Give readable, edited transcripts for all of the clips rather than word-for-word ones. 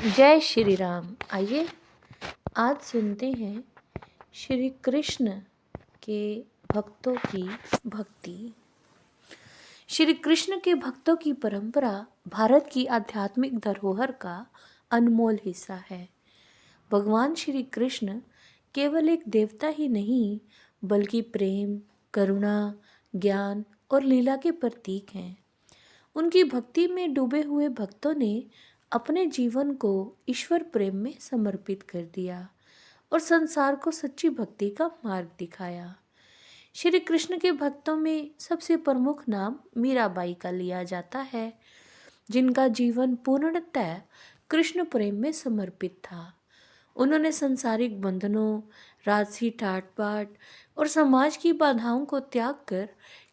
जय श्री राम। आइए आज सुनते हैं श्री कृष्ण के भक्तों की भक्ति। श्री कृष्ण के भक्तों की परंपरा भारत की आध्यात्मिक धरोहर का अनमोल हिस्सा है। भगवान श्री कृष्ण केवल एक देवता ही नहीं बल्कि प्रेम, करुणा, ज्ञान और लीला के प्रतीक हैं। उनकी भक्ति में डूबे हुए भक्तों ने अपने जीवन को ईश्वर प्रेम में समर्पित कर दिया और संसार को सच्ची भक्ति का मार्ग दिखाया। श्री कृष्ण के भक्तों में सबसे प्रमुख नाम मीराबाई का लिया जाता है, जिनका जीवन पूर्णतः कृष्ण प्रेम में समर्पित था। उन्होंने सांसारिक बंधनों, राजसी ठाट-बाट और समाज की बाधाओं को त्याग कर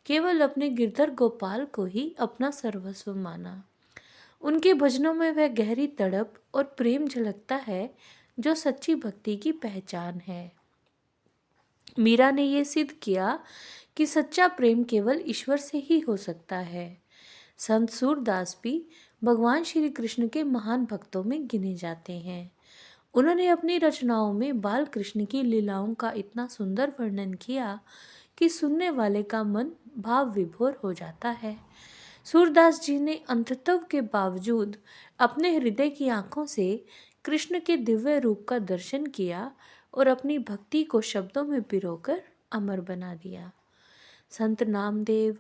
केवल अपने गिरधर गोपाल को ही अपना सर्वस्व माना। उनके भजनों में वह गहरी तड़प और प्रेम झलकता है जो सच्ची भक्ति की पहचान है। मीरा ने यह सिद्ध किया कि सच्चा प्रेम केवल ईश्वर से ही हो सकता है। संत सूरदास भी भगवान श्री कृष्ण के महान भक्तों में गिने जाते हैं। उन्होंने अपनी रचनाओं में बाल कृष्ण की लीलाओं का इतना सुंदर वर्णन किया कि सुनने वाले का मन भाव विभोर हो जाता है। सूरदास जी ने अंधत्व के बावजूद अपने हृदय की आंखों से कृष्ण के दिव्य रूप का दर्शन किया और अपनी भक्ति को शब्दों में पिरोकर अमर बना दिया। संत नामदेव,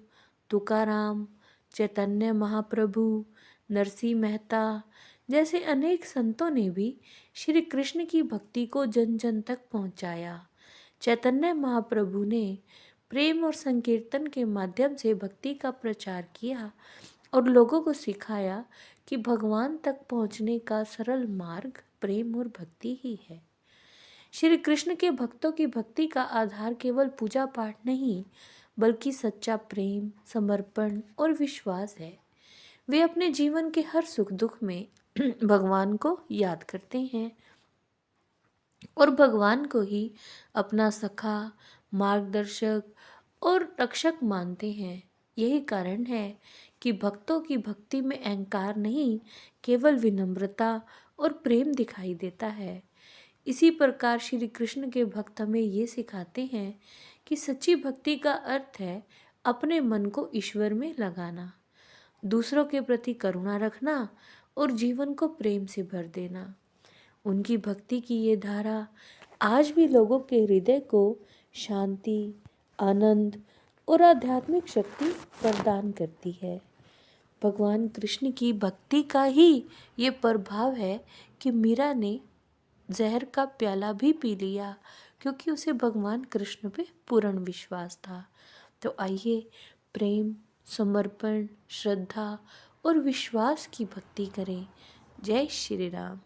तुकाराम, चैतन्य महाप्रभु, नरसिंह मेहता जैसे अनेक संतों ने भी श्री कृष्ण की भक्ति को जन जन तक पहुंचाया। चैतन्य महाप्रभु ने प्रेम और संकीर्तन के माध्यम से भक्ति का प्रचार किया और लोगों को सिखाया कि भगवान तक पहुंचने का सरल मार्ग प्रेम और भक्ति ही है। श्री कृष्ण के भक्तों की भक्ति का आधार केवल पूजा पाठ नहीं बल्कि सच्चा प्रेम, समर्पण और विश्वास है। वे अपने जीवन के हर सुख दुख में भगवान को याद करते हैं और भगवान को ही अपना सखा, मार्गदर्शक और रक्षक मानते हैं। यही कारण है कि भक्तों की भक्ति में अहंकार नहीं, केवल विनम्रता और प्रेम दिखाई देता है। इसी प्रकार श्री कृष्ण के भक्त हमें ये सिखाते हैं कि सच्ची भक्ति का अर्थ है अपने मन को ईश्वर में लगाना, दूसरों के प्रति करुणा रखना और जीवन को प्रेम से भर देना। उनकी भक्ति की ये धारा आज भी लोगों के हृदय को शांति, आनंद और आध्यात्मिक शक्ति प्रदान करती है। भगवान कृष्ण की भक्ति का ही ये प्रभाव है कि मीरा ने जहर का प्याला भी पी लिया क्योंकि उसे भगवान कृष्ण पे पूर्ण विश्वास था। तो आइए प्रेम, समर्पण, श्रद्धा और विश्वास की भक्ति करें। जय श्री राम।